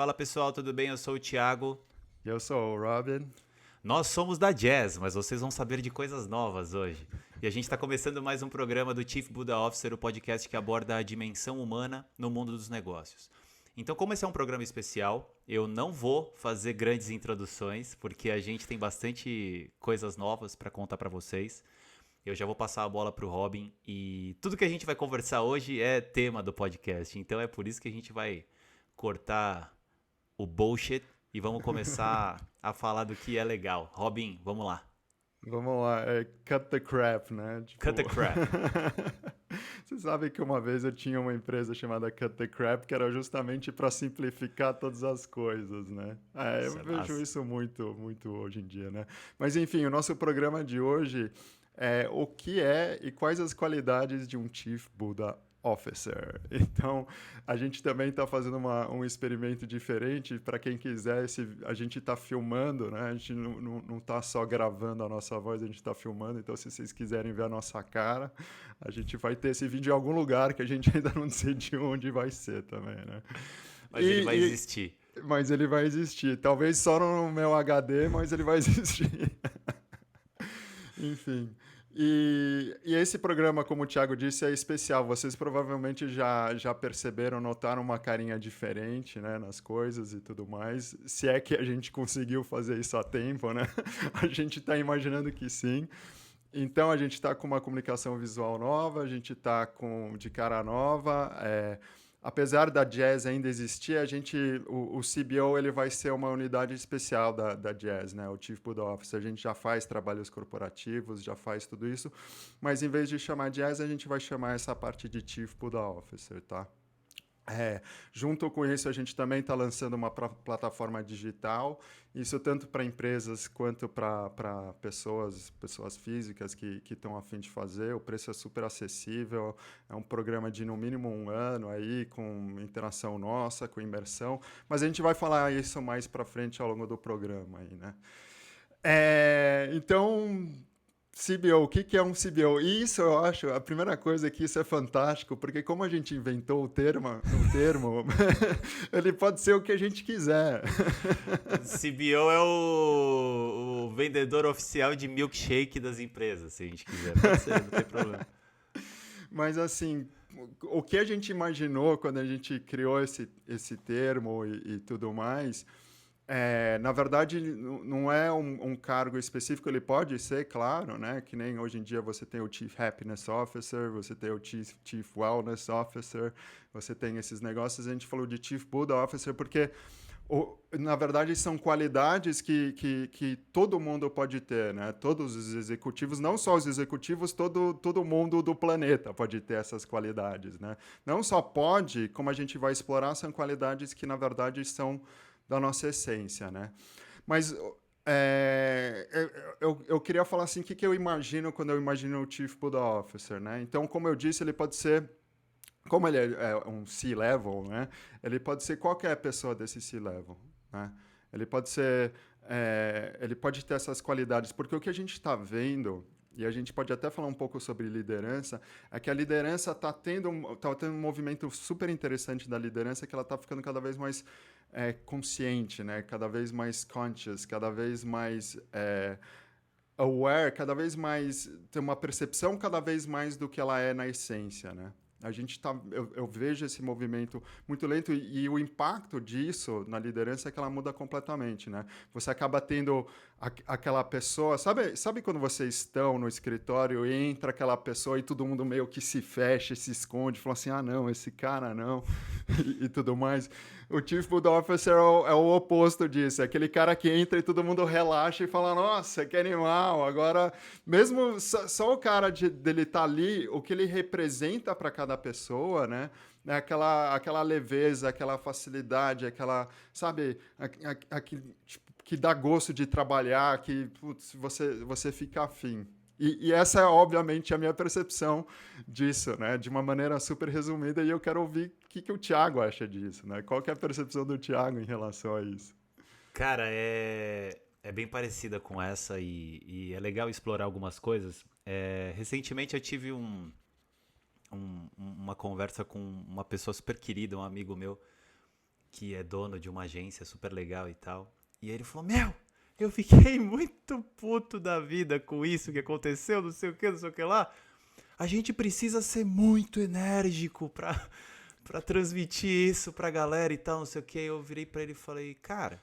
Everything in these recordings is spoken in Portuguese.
Fala pessoal, tudo bem? Eu sou o Thiago. Eu sou o Robin. Nós somos da Jazz, mas vocês vão saber de coisas novas hoje. E a gente está começando mais um programa do Chief Buddha Officer, o podcast que aborda a dimensão humana no mundo dos negócios. Então, como esse é um programa especial, eu não vou fazer grandes introduções, porque a gente tem bastante coisas novas para contar para vocês. Eu já vou passar a bola pro Robin e tudo que a gente vai conversar hoje é tema do podcast. Então é por isso que a gente vai cortar o bullshit e vamos começar a falar do que é legal. Robin, vamos lá. Vamos lá, cut the crap, né? Cut the crap. Você sabe que uma vez eu tinha uma empresa chamada Cut the Crap, que era justamente para simplificar todas as coisas, né? Eu Isso é vejo massa. isso muito hoje em dia, né? Mas enfim, o nosso programa de hoje é o que é e quais as qualidades de um Chief Buddha Officer. Então, a gente também está fazendo um experimento diferente. Para quem quiser, a gente está filmando, né? A gente não está só gravando a nossa voz, a gente está filmando. Então, se vocês quiserem ver a nossa cara, a gente vai ter esse vídeo em algum lugar que a gente ainda não decide onde vai ser também, né? Mas ele vai existir. Mas ele vai existir. Talvez só no meu HD, mas ele vai existir. Enfim. E esse programa, como o Thiago disse, é especial. Vocês provavelmente já perceberam, notaram uma carinha diferente, né, nas coisas e tudo mais. Se é que a gente conseguiu fazer isso a tempo, né? A gente está imaginando que sim. Então a gente está com uma comunicação visual nova, a gente está de cara nova. Apesar da Jazz ainda existir, o CBO ele vai ser uma unidade especial da Jazz, né? O Chief Buddha Officer. A gente já faz trabalhos corporativos, já faz tudo isso, mas em vez de chamar Jazz, a gente vai chamar essa parte de Chief Buddha Officer, tá? Junto com isso, a gente também está lançando uma plataforma digital, isso tanto para empresas quanto para pessoas físicas que estão a fim de fazer. O preço é super acessível, é um programa de no mínimo 1 ano aí, com interação nossa, com imersão, mas a gente vai falar isso mais para frente ao longo do programa aí, né? Então, CBO, o que é um CBO? Isso eu acho, a primeira coisa é que isso é fantástico, porque como a gente inventou o termo ele pode ser o que a gente quiser. CBO é o vendedor oficial de milkshake das empresas, se a gente quiser. Pode ser, não tem problema. Mas assim, o que a gente imaginou quando a gente criou esse termo e tudo mais, na verdade, não é um cargo específico, ele pode ser, claro, né? Que nem hoje em dia você tem o Chief Happiness Officer, você tem o Chief Wellness Officer, você tem esses negócios. A gente falou de Chief Buddha Officer porque, na verdade, são qualidades que todo mundo pode ter, né? Todos os executivos, não só os executivos, todo mundo do planeta pode ter essas qualidades, né? Não só pode, como a gente vai explorar, são qualidades que, na verdade, são da nossa essência, né? Mas eu queria falar assim, o que eu imagino quando eu imagino o Chief Buddha Officer, né? Então, como eu disse, ele pode ser, como ele é um C-level, né? Ele pode ser qualquer pessoa desse C-level, né? Ele pode ser, ele pode ter essas qualidades, porque o que a gente está vendo, e a gente pode até falar um pouco sobre liderança, é que a liderança está tendo um movimento super interessante da liderança, que ela está ficando cada vez mais consciente, né? Cada vez mais conscious, cada vez mais aware, cada vez mais tem uma percepção cada vez mais do que ela é na essência, né? Eu vejo esse movimento muito lento e o impacto disso na liderança é que ela muda completamente, né? Você acaba tendo aquela pessoa, sabe quando vocês estão no escritório e entra aquela pessoa e todo mundo meio que se fecha, se esconde, fala assim, ah não, esse cara não, e tudo mais. O Chief Buddha Officer é o oposto disso, é aquele cara que entra e todo mundo relaxa e fala, nossa, que animal, agora, mesmo só o cara dele estar ali, o que ele representa para cada pessoa, né? É aquela leveza, aquela facilidade, aquela, sabe, tipo, que dá gosto de trabalhar, que putz, você fica afim. E essa é, obviamente, a minha percepção disso, né? De uma maneira super resumida, e eu quero ouvir o que o Thiago acha disso, né? Qual que é a percepção do Thiago em relação a isso? Cara, é bem parecida com essa e é legal explorar algumas coisas. Recentemente eu tive uma conversa com uma pessoa super querida, um amigo meu, que é dono de uma agência super legal e tal. E aí ele falou, eu fiquei muito puto da vida com isso que aconteceu, não sei o que, não sei o que lá. A gente precisa ser muito enérgico pra transmitir isso pra galera e tal, não sei o que. Aí eu virei pra ele e falei, cara,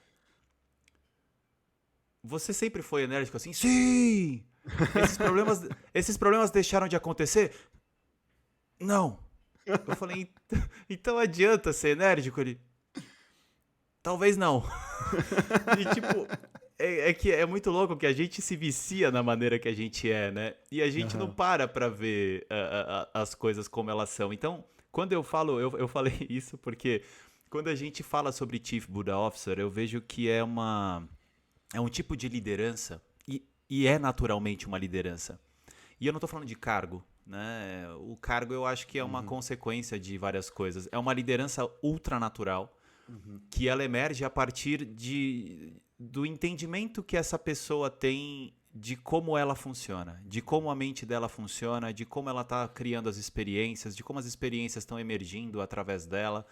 você sempre foi enérgico assim? Sim! Esses problemas deixaram de acontecer? Não. Eu falei, então adianta ser enérgico? Ele, talvez não. E tipo, que é muito louco que a gente se vicia na maneira que a gente é, né? E a gente não Aham. para pra ver as coisas como elas são. Então, quando eu falo, eu falei isso porque quando a gente fala sobre Chief Buddha Officer, eu vejo que é um tipo de liderança e é naturalmente uma liderança. E eu não tô falando de cargo, né? O cargo eu acho que é uma Uhum. consequência de várias coisas. É uma liderança ultranatural Uhum. que ela emerge a partir do entendimento que essa pessoa tem de como ela funciona, de como a mente dela funciona, de como ela está criando as experiências, de como as experiências estão emergindo através dela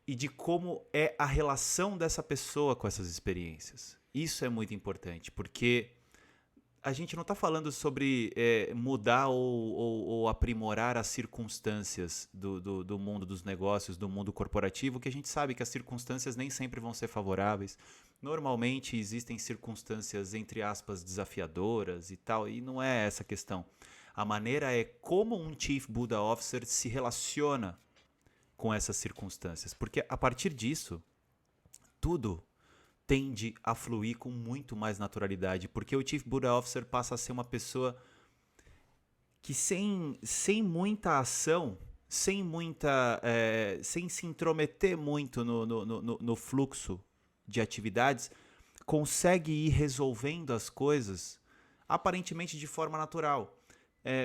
e de como é a relação dessa pessoa com essas experiências. Isso é muito importante, porque a gente não está falando sobre mudar ou aprimorar as circunstâncias do mundo dos negócios, do mundo corporativo, que a gente sabe que as circunstâncias nem sempre vão ser favoráveis. Normalmente existem circunstâncias, entre aspas, desafiadoras e tal, e não é essa a questão. A maneira é como um Chief Buddha Officer se relaciona com essas circunstâncias, porque a partir disso, tudo tende a fluir com muito mais naturalidade, porque o Chief Buddha Officer passa a ser uma pessoa que sem muita ação, sem se intrometer muito no fluxo de atividades, consegue ir resolvendo as coisas aparentemente de forma natural.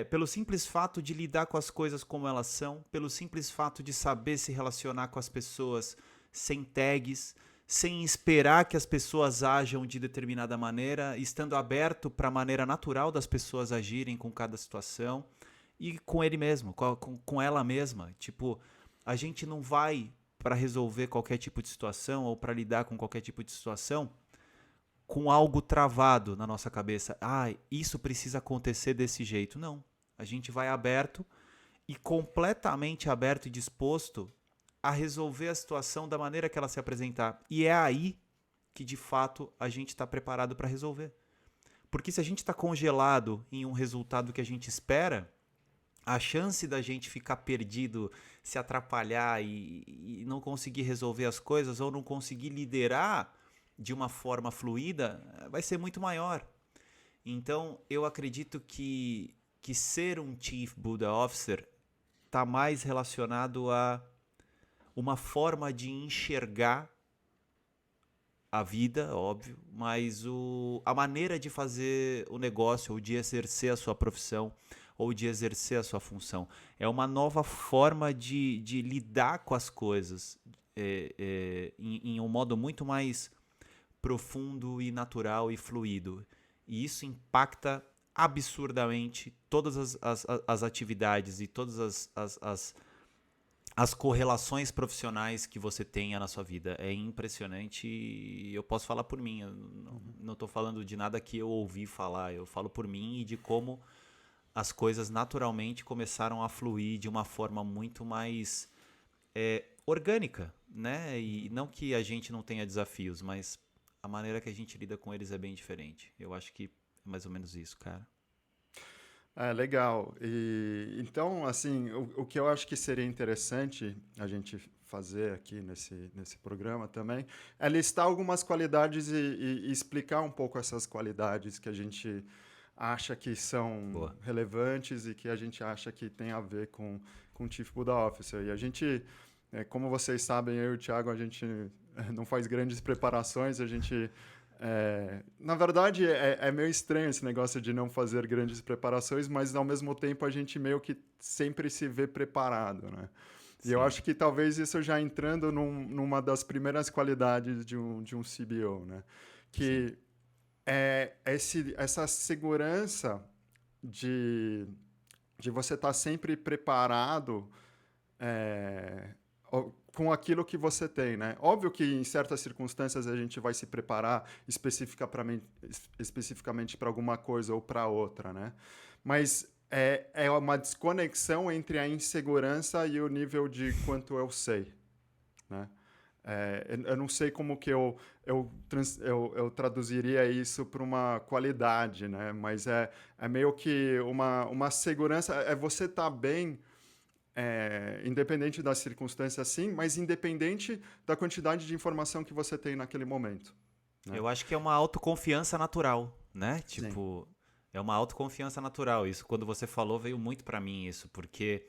Pelo simples fato de lidar com as coisas como elas são, pelo simples fato de saber se relacionar com as pessoas sem tags, sem esperar que as pessoas ajam de determinada maneira, estando aberto para a maneira natural das pessoas agirem com cada situação e com ele mesmo, com ela mesma. Tipo, a gente não vai para resolver qualquer tipo de situação ou para lidar com qualquer tipo de situação com algo travado na nossa cabeça. Ah, isso precisa acontecer desse jeito. Não. A gente vai aberto e completamente aberto e disposto a resolver a situação da maneira que ela se apresentar. E é aí que, de fato, a gente está preparado para resolver. Porque se a gente está congelado em um resultado que a gente espera, a chance da gente ficar perdido, se atrapalhar e não conseguir resolver as coisas ou não conseguir liderar de uma forma fluida vai ser muito maior. Então, eu acredito que ser um Chief Buddha Officer está mais relacionado a uma forma de enxergar a vida, óbvio, mas a maneira de fazer o negócio ou de exercer a sua profissão ou de exercer a sua função. É uma nova forma de lidar com as coisas em um modo muito mais profundo e natural e fluido. E isso impacta absurdamente todas as atividades e todas as correlações profissionais que você tenha na sua vida. É impressionante e eu posso falar por mim. Eu não estou falando de nada que eu ouvi falar. Eu falo por mim e de como as coisas naturalmente começaram a fluir de uma forma muito mais orgânica, né? E não que a gente não tenha desafios, mas a maneira que a gente lida com eles é bem diferente. Eu acho que é mais ou menos isso, cara. Legal. E então, assim, o que eu acho que seria interessante a gente fazer aqui nesse programa também é listar algumas qualidades e explicar um pouco essas qualidades que a gente acha que são Boa. relevantes e que a gente acha que tem a ver com o Chief Buddha Officer. E a gente, como vocês sabem, eu e o Thiago, a gente não faz grandes preparações, a gente na verdade, é meio estranho esse negócio de não fazer grandes preparações, mas ao mesmo tempo a gente meio que sempre se vê preparado, né? E eu Sim, acho que talvez isso já entrando numa das primeiras qualidades de um CBO, né? sim. Que essa segurança de, de você estar sempre preparado é, com aquilo que você tem, né? Óbvio que em certas circunstâncias a gente vai se preparar especificamente para alguma coisa ou para outra, né? Mas é uma desconexão entre a insegurança e o nível de quanto eu sei, né? Eu não sei como que eu traduziria isso para uma qualidade, né? Mas é meio que uma segurança, você estar bem, independente das circunstâncias, sim, mas independente da quantidade de informação que você tem naquele momento, né? Eu acho que é uma autoconfiança natural, né? Sim. Tipo, é uma autoconfiança natural. Isso, quando você falou, veio muito pra mim isso, porque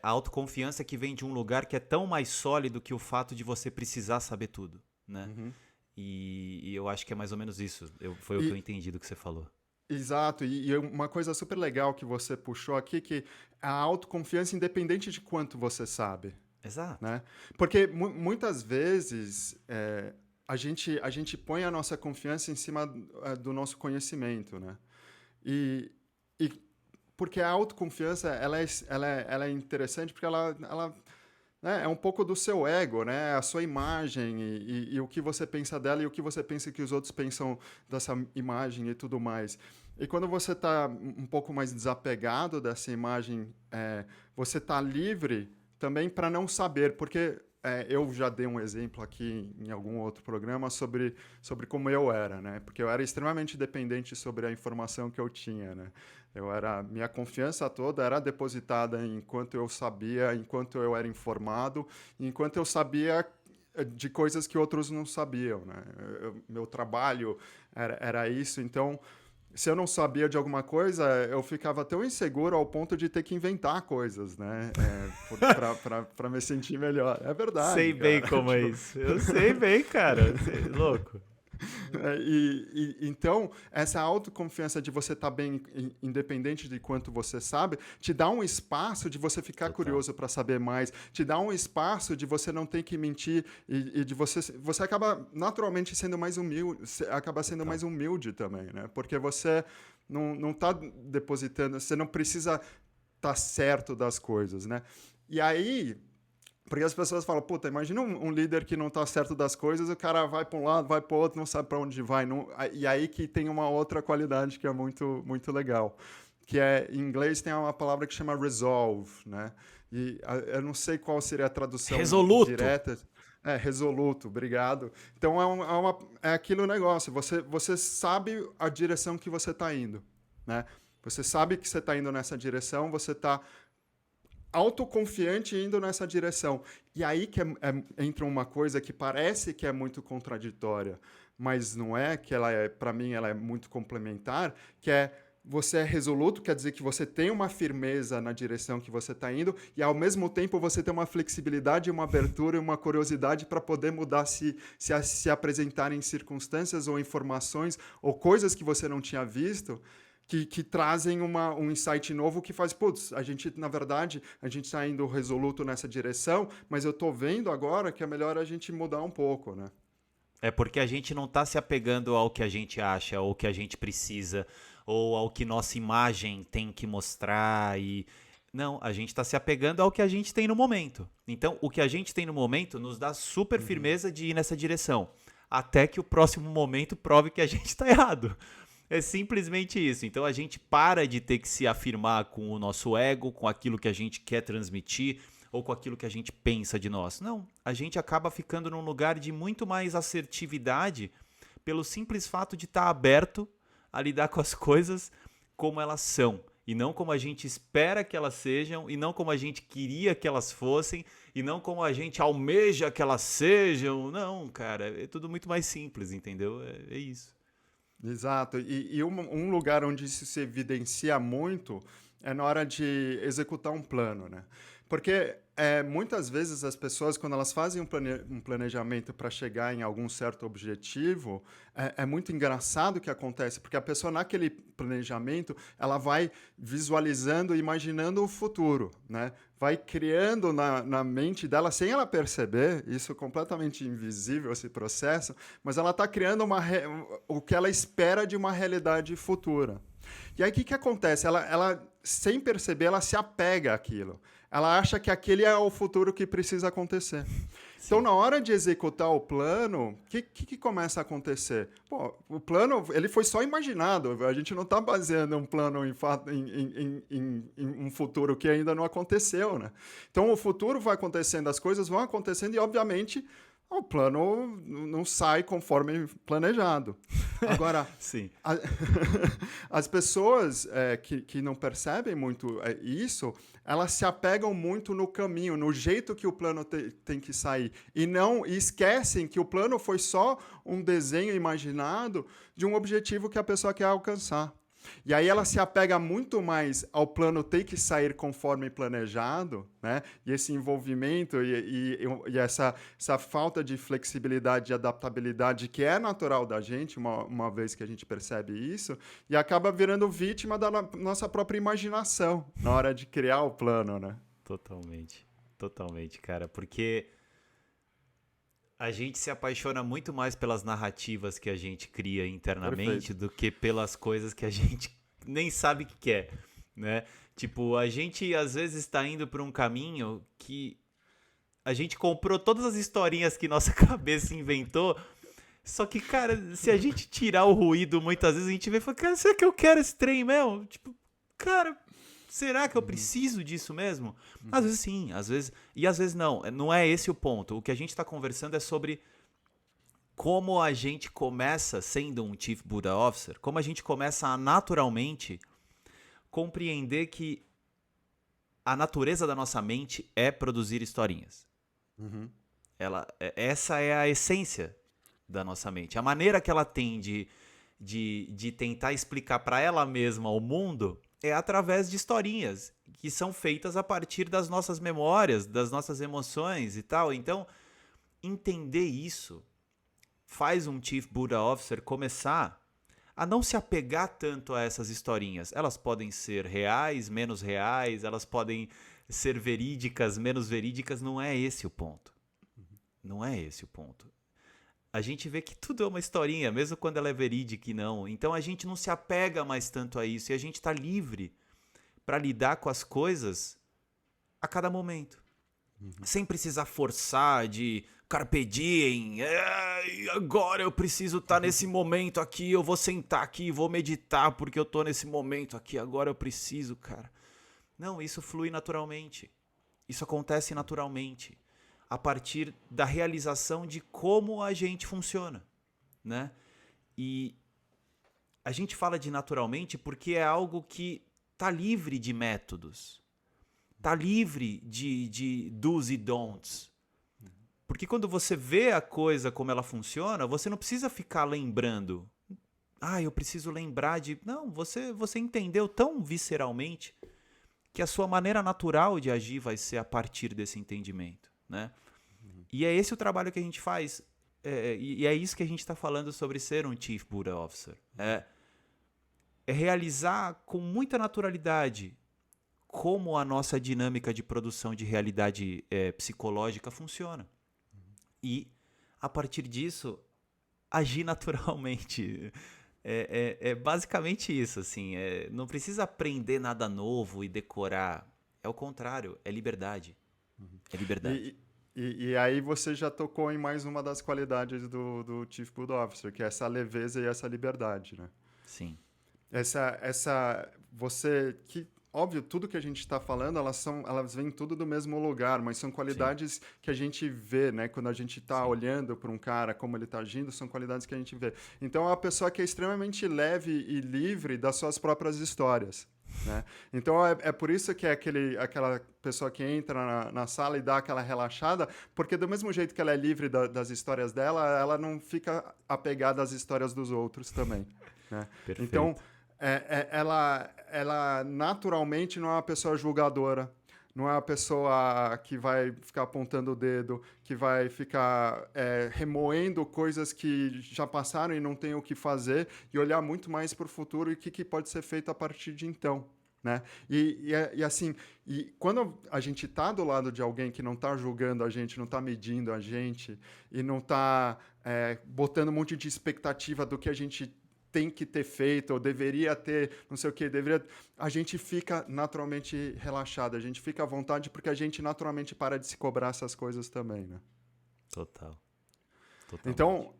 a autoconfiança que vem de um lugar que é tão mais sólido que o fato de você precisar saber tudo, né? Uhum. E eu acho que é mais ou menos isso. Foi o que eu E, entendi do que você falou. exato, e uma coisa super legal que você puxou aqui, que a autoconfiança independente de quanto você sabe, Exato. né? Porque muitas vezes a gente põe a nossa confiança em cima do nosso conhecimento, né? E, e porque a autoconfiança ela é interessante porque ela né, é um pouco do seu ego, né? A sua imagem e o que você pensa dela e o que você pensa que os outros pensam dessa imagem e tudo mais. E quando você está um pouco mais desapegado dessa imagem, você está livre também para não saber, porque eu já dei um exemplo aqui em algum outro programa sobre como eu era, né? Porque eu era extremamente dependente sobre a informação que eu tinha, né? Minha confiança toda era depositada enquanto eu sabia, enquanto eu era informado, enquanto eu sabia de coisas que outros não sabiam, né? Meu trabalho era isso, então se eu não sabia de alguma coisa, eu ficava tão inseguro ao ponto de ter que inventar coisas, né? Para me sentir melhor. É Sei verdade, bem cara. como é Tipo, isso. Eu sei bem, cara. Louco. então, essa autoconfiança de você estar bem, independente de quanto você sabe, te dá um espaço de você ficar Total. curioso para saber mais, te dá um espaço de você não ter que mentir e de você acaba naturalmente sendo mais humilde, acaba sendo Total. mais humilde também, né? Porque você não está depositando, você não precisa estar certo das coisas, né? E aí porque as pessoas falam, puta, imagina um líder que não está certo das coisas, o cara vai para um lado, vai para o outro, não sabe para onde vai. E aí que tem uma outra qualidade que é muito, muito legal. Que em inglês tem uma palavra que chama resolve, né? E eu não sei qual seria a tradução Resoluto. direta. Resoluto, obrigado. Então é aquilo negócio, você sabe a direção que você está indo, né? Você sabe que você está indo nessa direção, você está autoconfiante indo nessa direção. E aí que entra uma coisa que parece que é muito contraditória, mas não é, que para mim, ela é muito complementar, que você é resoluto, quer dizer que você tem uma firmeza na direção que você está indo e, ao mesmo tempo, você tem uma flexibilidade, uma abertura e uma curiosidade para poder mudar se apresentarem circunstâncias ou informações ou coisas que você não tinha visto, que trazem um insight novo que faz, putz, na verdade, a gente está indo resoluto nessa direção, mas eu estou vendo agora que é melhor a gente mudar um pouco, né? É porque a gente não tá se apegando ao que a gente acha, ou que a gente precisa, ou ao que nossa imagem tem que mostrar e não, a gente tá se apegando ao que a gente tem no momento. Então, o que a gente tem no momento nos dá super firmeza de ir nessa direção, até que o próximo momento prove que a gente tá errado. É simplesmente isso. Então a gente para de ter que se afirmar com o nosso ego, com aquilo que a gente quer transmitir ou com aquilo que a gente pensa de nós. Não, a gente acaba ficando num lugar de muito mais assertividade pelo simples fato de estar aberto a lidar com as coisas como elas são. E não como a gente espera que elas sejam, e não como a gente queria que elas fossem, e não como a gente almeja que elas sejam. Não, cara, é tudo muito mais simples, entendeu? É isso. Exato. E um lugar onde isso se evidencia muito é na hora de executar um plano, né? Porque muitas vezes as pessoas, quando elas fazem um planejamento para chegar em algum certo objetivo, é muito engraçado o que acontece, porque a pessoa, naquele planejamento, ela vai visualizando, imaginando o futuro, né? Vai criando na mente dela, sem ela perceber, isso é completamente invisível, esse processo, mas ela está criando o que ela espera de uma realidade futura. E aí o que acontece? Ela, sem perceber, ela se apega àquilo. ela acha que aquele é o futuro que precisa acontecer. Então, na hora de executar o plano, o que começa a acontecer? Pô, o plano ele foi só imaginado. A gente não está baseando um plano em um futuro que ainda não aconteceu, né? Então, o futuro vai acontecendo, as coisas vão acontecendo e, obviamente, o plano não sai conforme planejado. Agora, Sim. as pessoas que não percebem muito isso, elas se apegam muito no caminho, no jeito que o plano tem que sair. E esquecem que o plano foi só um desenho imaginado de um objetivo que a pessoa quer alcançar. E aí ela se apega muito mais ao plano ter que sair conforme planejado, né? E esse envolvimento e essa falta de flexibilidade e adaptabilidade que é natural da gente, uma vez que a gente percebe isso, e acaba virando vítima da nossa própria imaginação na hora de criar o plano, né? Totalmente. Totalmente, cara. Porque a gente se apaixona muito mais pelas narrativas que a gente cria internamente do que pelas coisas que a gente nem sabe o que quer, né? Tipo, a gente às vezes está indo por um caminho que a gente comprou todas as historinhas que nossa cabeça inventou, só que, cara, se a gente tirar o ruído, muitas vezes a gente vê e fala, cara, será que eu quero esse trem mesmo? Tipo, cara, será que eu preciso disso mesmo? Às vezes sim, às vezes... E às vezes não, não é esse o ponto. O que a gente está conversando é sobre como a gente começa, sendo um Chief Buddha Officer, como a gente começa a naturalmente compreender que a natureza da nossa mente é produzir historinhas. Uhum. Essa é a essência da nossa mente. A maneira que ela tem de tentar explicar para ela mesma o mundo é através de historinhas que são feitas a partir das nossas memórias, das nossas emoções e tal. Então, entender isso faz um Chief Buddha Officer começar a não se apegar tanto a essas historinhas. Elas podem ser reais, menos reais, elas podem ser verídicas, menos verídicas. Não é esse o ponto. Não é esse o ponto. A gente vê que tudo é uma historinha, mesmo quando ela é verídica e não. Então a gente não se apega mais tanto a isso e a gente está livre para lidar com as coisas a cada momento. Sem precisar forçar de carpe diem, agora eu preciso estar nesse momento aqui, eu vou sentar aqui, vou meditar porque eu tô nesse momento aqui, agora eu preciso, cara. Não, isso flui naturalmente. Isso acontece naturalmente a partir da realização de como a gente funciona, né? E a gente fala de naturalmente porque é algo que tá livre de métodos, tá livre de do's e don'ts. Porque quando você vê a coisa como ela funciona, você não precisa ficar lembrando. Eu preciso lembrar de... Não, você entendeu tão visceralmente que a sua maneira natural de agir vai ser a partir desse entendimento, né? E é esse o trabalho que a gente faz. E é isso que a gente está falando sobre ser um Chief Buddha Officer. É realizar com muita naturalidade como a nossa dinâmica de produção de realidade psicológica funciona. E, a partir disso, agir naturalmente. É basicamente isso, assim. Não precisa aprender nada novo e decorar. É o contrário, é liberdade. É liberdade. E aí você já tocou em mais uma das qualidades do Chief Buddha Officer, que é essa leveza e essa liberdade, né? Sim. Óbvio, tudo que a gente está falando, elas vêm tudo do mesmo lugar, mas são qualidades que a gente vê, né? Quando a gente está olhando para um cara, como ele está agindo, são qualidades que a gente vê. Então, é uma pessoa que é extremamente leve e livre das suas próprias histórias, né? Então, é por isso que é aquela pessoa que entra na sala e dá aquela relaxada, porque do mesmo jeito que ela é livre das histórias dela, ela não fica apegada às histórias dos outros também, né? Perfeito. Então, ela naturalmente não é uma pessoa julgadora, não é uma pessoa que vai ficar apontando o dedo, que vai ficar remoendo coisas que já passaram e não tem o que fazer, e olhar muito mais para o futuro e o que pode ser feito a partir de então, né? E quando a gente está do lado de alguém que não está julgando a gente, não está medindo a gente, e não está botando um monte de expectativa do que a gente tem que ter feito, ou deveria ter, não sei o quê, a gente fica naturalmente relaxado, a gente fica à vontade porque a gente naturalmente para de se cobrar essas coisas também, né? Total. Totalmente. Então,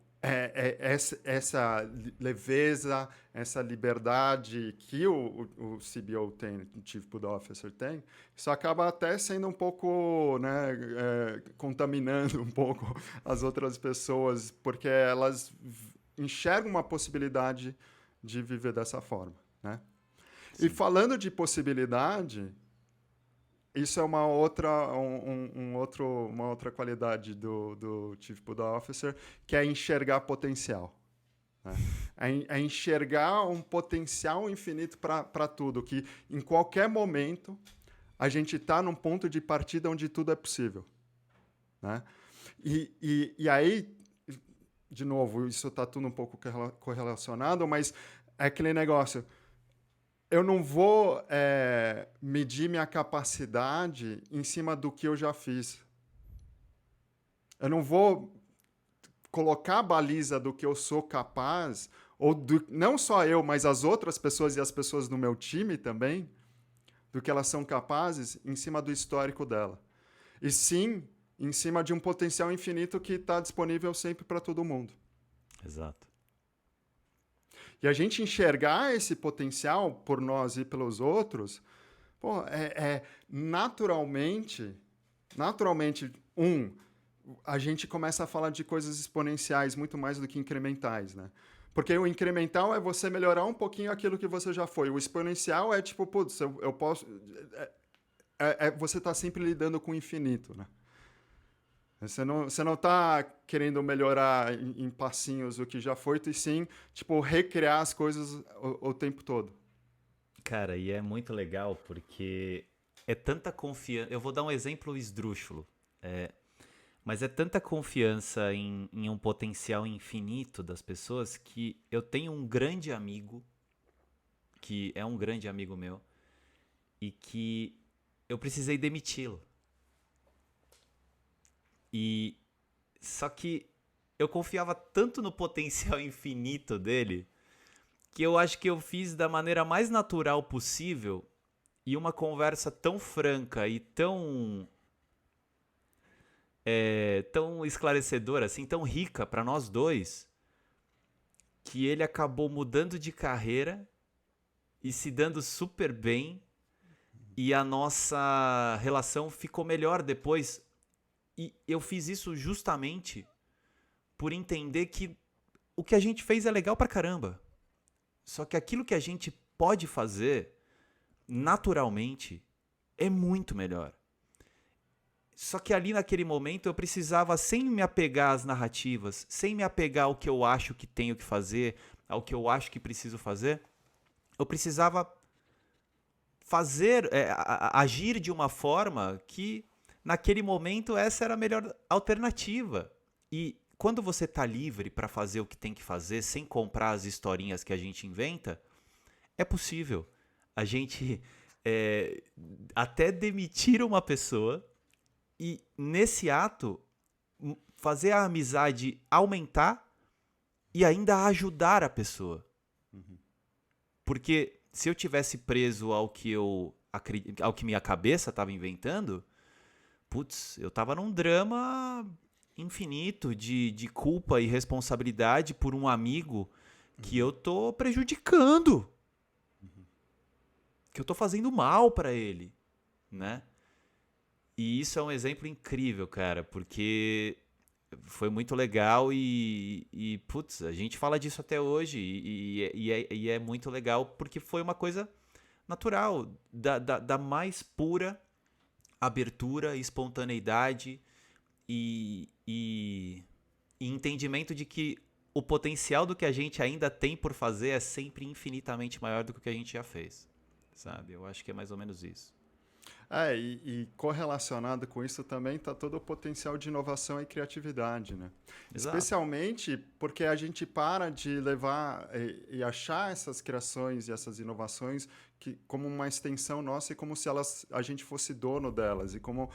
essa leveza, essa liberdade que o CBO tem, o Chief Buda Officer tem, isso acaba até sendo um pouco, né, contaminando um pouco as outras pessoas, porque elas enxergam uma possibilidade de viver dessa forma, né? E falando de possibilidade, isso é uma outra, uma outra qualidade do Chief Buda Officer, que é enxergar potencial. Né? É enxergar um potencial infinito para tudo, que em qualquer momento a gente está num ponto de partida onde tudo é possível. Né? E aí, de novo, isso está tudo um pouco correlacionado, mas é aquele negócio... Eu não vou medir minha capacidade em cima do que eu já fiz. Eu não vou colocar a baliza do que eu sou capaz, não só eu, mas as outras pessoas e as pessoas do meu time também, do que elas são capazes em cima do histórico dela. E sim, em cima de um potencial infinito que está disponível sempre para todo mundo. Exato. E a gente enxergar esse potencial por nós e pelos outros, pô, naturalmente, a gente começa a falar de coisas exponenciais muito mais do que incrementais, né? Porque o incremental é você melhorar um pouquinho aquilo que você já foi. O exponencial é tipo, putz, eu posso... você está sempre lidando com o infinito, né? Você não está querendo melhorar em passinhos o que já foi, e sim, tipo, recriar as coisas o tempo todo. Cara, e é muito legal porque é tanta confiança. Eu vou dar um exemplo esdrúxulo. Mas é tanta confiança em um potencial infinito das pessoas que eu tenho um grande amigo, que é um grande amigo meu, e que eu precisei demiti-lo. E só que eu confiava tanto no potencial infinito dele que eu acho que eu fiz da maneira mais natural possível e uma conversa tão franca e tão esclarecedora, assim, tão rica para nós dois, que ele acabou mudando de carreira e se dando super bem e a nossa relação ficou melhor depois. E eu fiz isso justamente por entender que o que a gente fez é legal pra caramba. Só que aquilo que a gente pode fazer naturalmente é muito melhor. Só que ali naquele momento eu precisava, sem me apegar às narrativas, sem me apegar ao que eu acho que tenho que fazer, ao que eu acho que preciso fazer, eu precisava agir de uma forma que naquele momento essa era a melhor alternativa. E quando você está livre para fazer o que tem que fazer, sem comprar as historinhas que a gente inventa, é possível a gente até demitir uma pessoa e, nesse ato, fazer a amizade aumentar e ainda ajudar a pessoa. Uhum. Porque se eu tivesse preso ao que minha cabeça estava inventando, putz, eu tava num drama infinito de culpa e responsabilidade por um amigo que eu tô prejudicando. Que eu tô fazendo mal pra ele, né? E isso é um exemplo incrível, cara, porque foi muito legal e putz, a gente fala disso até hoje e é muito legal porque foi uma coisa natural, da mais pura abertura, espontaneidade e entendimento de que o potencial do que a gente ainda tem por fazer é sempre infinitamente maior do que o que a gente já fez, sabe? Eu acho que é mais ou menos isso. E correlacionado com isso também está todo o potencial de inovação e criatividade, né? Exato. Especialmente porque a gente para de levar e achar essas criações e essas inovações como uma extensão nossa e como se a gente fosse dono delas e como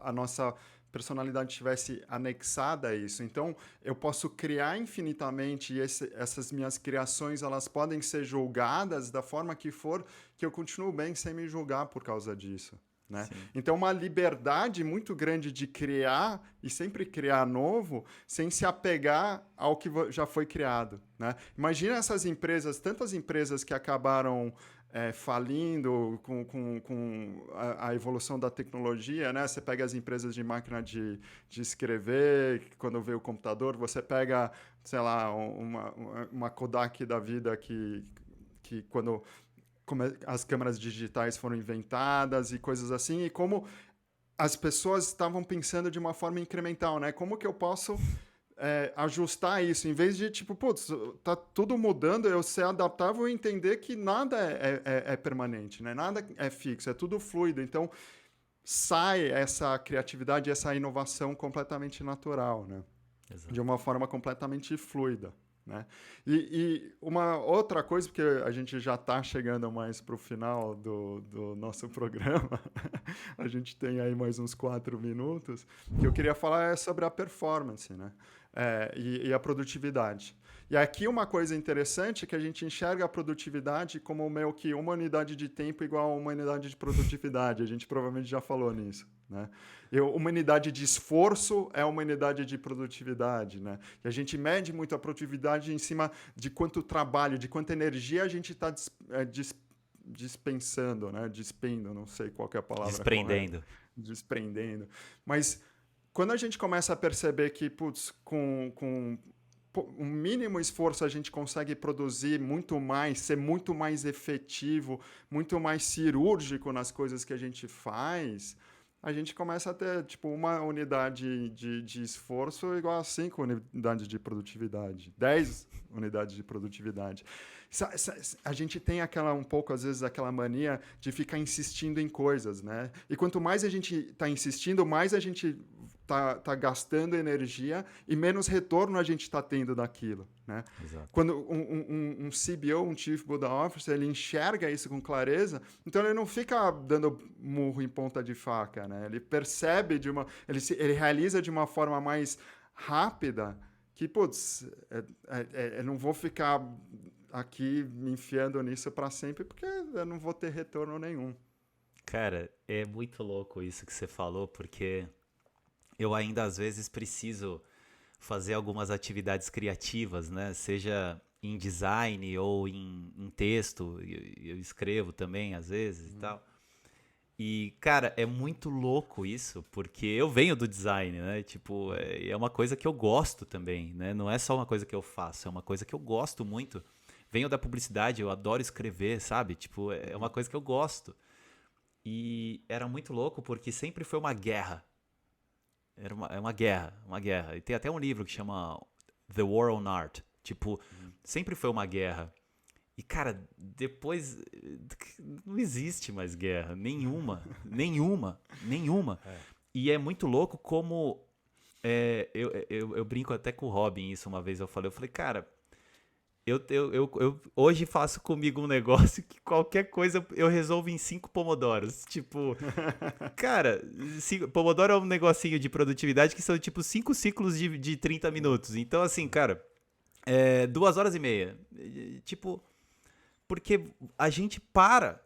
a nossa personalidade estivesse anexada a isso. Então, eu posso criar infinitamente e essas minhas criações, elas podem ser julgadas da forma que for, que eu continuo bem sem me julgar por causa disso. Né? Então, uma liberdade muito grande de criar e sempre criar novo sem se apegar ao que já foi criado. Né? Imagina essas empresas, tantas empresas que acabaram falindo com a evolução da tecnologia, né? Você pega as empresas de máquina de escrever, quando veio o computador, você pega, sei lá, uma Kodak da vida que quando as câmeras digitais foram inventadas e coisas assim, e como as pessoas estavam pensando de uma forma incremental, né? Como que eu posso ajustar isso, em vez de, tipo, putz, tá tudo mudando, eu ser adaptável e entender que nada é permanente, né? Nada é fixo, é tudo fluido. Então, sai essa criatividade, essa inovação completamente natural, né? Exato. De uma forma completamente fluida. Né? E uma outra coisa, porque a gente já está chegando mais para o final do nosso programa, a gente tem aí mais uns 4 minutos, que eu queria falar sobre a performance, né? E a produtividade. E aqui uma coisa interessante é que a gente enxerga a produtividade como meio que uma unidade de tempo igual a uma unidade de produtividade. A gente provavelmente já falou nisso. Né? Uma unidade de esforço é uma unidade de produtividade. Né? E a gente mede muito a produtividade em cima de quanto trabalho, de quanta energia a gente está dispensando, né? Despendo, não sei qual é a palavra Desprendendo. correta. Desprendendo. Mas quando a gente começa a perceber que, putz, com um mínimo esforço a gente consegue produzir muito mais, ser muito mais efetivo, muito mais cirúrgico nas coisas que a gente faz, a gente começa a ter, tipo, uma unidade de esforço igual a 5 unidades de produtividade, 10 unidades de produtividade. A gente tem um pouco, às vezes, aquela mania de ficar insistindo em coisas, né? E quanto mais a gente está insistindo, mais a gente tá gastando energia e menos retorno a gente está tendo daquilo, né? Exato. Quando um CBO, um Chief Buddha Officer, ele enxerga isso com clareza, então ele não fica dando murro em ponta de faca, né? Ele percebe ele realiza de uma forma mais rápida que, putz, eu não vou ficar aqui me enfiando nisso para sempre porque eu não vou ter retorno nenhum. Cara, é muito louco isso que você falou, porque eu ainda às vezes preciso fazer algumas atividades criativas, né? Seja em design ou em texto, eu escrevo também às vezes e tal. E, cara, é muito louco isso, porque eu venho do design, né? Tipo, é uma coisa que eu gosto também, né? Não é só uma coisa que eu faço, é uma coisa que eu gosto muito. Venho da publicidade, eu adoro escrever, sabe? Tipo, é uma coisa que eu gosto. E era muito louco porque sempre foi uma guerra. É uma guerra. E tem até um livro que chama The War on Art. Tipo, sempre foi uma guerra. E, cara, depois não existe mais guerra. Nenhuma. E é muito louco como... eu brinco até com o Robin isso uma vez. Eu falei, cara... Eu hoje faço comigo um negócio que qualquer coisa eu resolvo em 5 pomodoros. Tipo, cara, pomodoro é um negocinho de produtividade que são tipo 5 ciclos de 30 minutos. Então, assim, cara, 2 horas e meia. Tipo, porque a gente para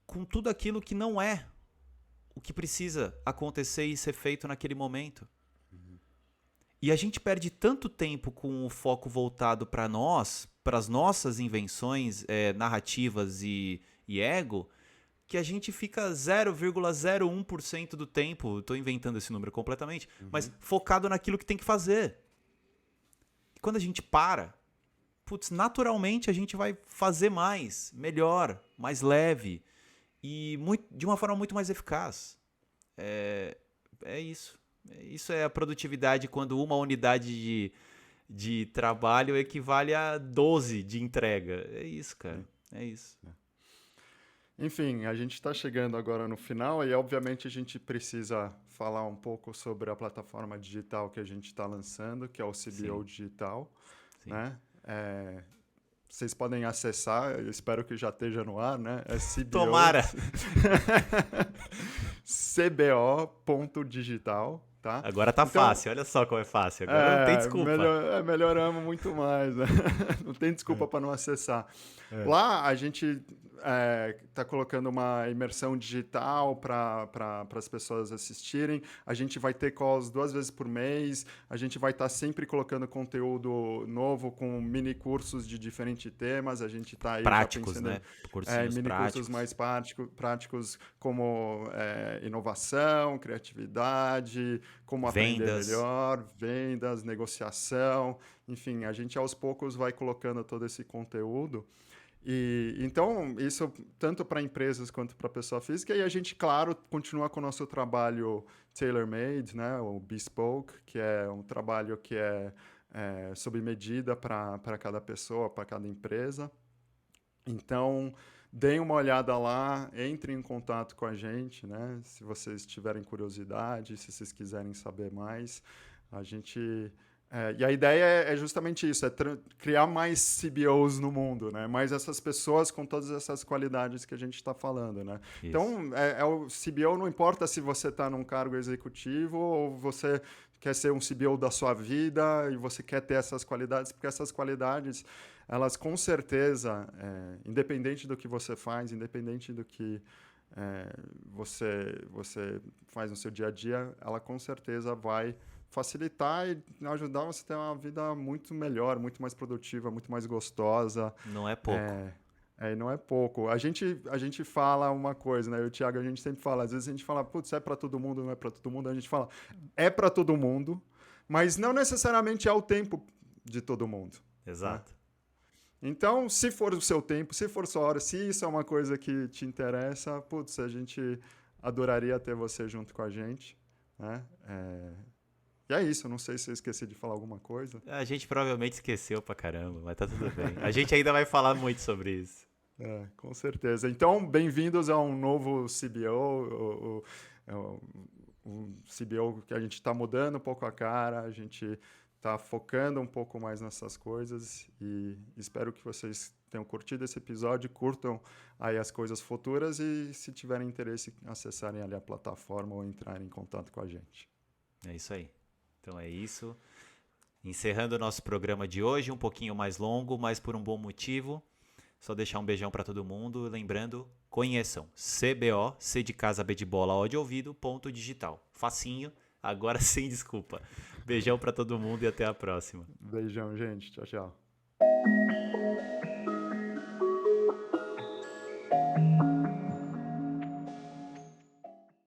com tudo aquilo que não é o que precisa acontecer e ser feito naquele momento. E a gente perde tanto tempo com o foco voltado para nós, para as nossas invenções narrativas e ego, que a gente fica 0,01% do tempo, estou inventando esse número completamente, mas focado naquilo que tem que fazer. E quando a gente para, naturalmente a gente vai fazer mais, melhor, mais leve e de uma forma muito mais eficaz. É isso. Isso é a produtividade quando uma unidade de trabalho equivale a 12 de entrega. É isso, cara. É isso. Enfim, a gente está chegando agora no final e, obviamente, a gente precisa falar um pouco sobre a plataforma digital que a gente está lançando, que é o CBO Digital. Sim. Né? Vocês podem acessar, eu espero que já esteja no ar, né? É CBO... Tomara! cbo.digital, tá? Agora tá Então, fácil, olha só como é fácil. Agora não tem desculpa. melhoramos muito mais, né? Não tem desculpa para não acessar. Lá a gente está colocando uma imersão digital para as pessoas assistirem. A gente vai ter calls 2 vezes por mês. A gente vai estar sempre colocando conteúdo novo com mini cursos de diferentes temas. A gente está aí Práticos, pensando né? em Cursinhos mini práticos. cursos mais práticos como inovação, criatividade, como aprender Vendas. melhor, vendas, negociação. Enfim, a gente aos poucos vai colocando todo esse conteúdo. E então, isso tanto para empresas quanto para pessoa física. E a gente, claro, continua com o nosso trabalho tailor-made, né? O bespoke, que é um trabalho que é sob medida para cada pessoa, para cada empresa. Então, deem uma olhada lá, entrem em contato com a gente, né? Se vocês tiverem curiosidade, se vocês quiserem saber mais. A gente... e a ideia é justamente isso, criar mais CBOs no mundo, né? Mais essas pessoas com todas essas qualidades que a gente está falando, né? Isso. Então, o CBO não importa se você está num cargo executivo ou você quer ser um CBO da sua vida e você quer ter essas qualidades, porque essas qualidades, elas com certeza, independente do que você faz, independente do que você faz no seu dia a dia, ela com certeza vai facilitar e ajudar você a ter uma vida muito melhor, muito mais produtiva, muito mais gostosa. Não é pouco. E não é pouco. A gente fala uma coisa, né? Eu e o Thiago, a gente sempre fala, às vezes a gente fala, putz, é para todo mundo, não é para todo mundo. A gente fala, é para todo mundo, mas não necessariamente é o tempo de todo mundo. Exato. Né? Então, se for o seu tempo, se for sua hora, se isso é uma coisa que te interessa, putz, a gente adoraria ter você junto com a gente, né? E é isso, não sei se eu esqueci de falar alguma coisa. A gente provavelmente esqueceu pra caramba, mas tá tudo bem. A gente ainda vai falar muito sobre isso. Com certeza. Então, bem-vindos a um novo CBO, o CBO que a gente está mudando um pouco a cara, a gente está focando um pouco mais nessas coisas e espero que vocês tenham curtido esse episódio, curtam aí as coisas futuras e se tiverem interesse, acessarem ali a plataforma ou entrarem em contato com a gente. É isso aí. Então é isso. Encerrando o nosso programa de hoje, um pouquinho mais longo, mas por um bom motivo. Só deixar um beijão para todo mundo. Lembrando, conheçam CBO, C de casa, B de bola, O de ouvido, ponto digital. Facinho, agora sem desculpa. Beijão para todo mundo e até a próxima. Beijão, gente. Tchau, tchau.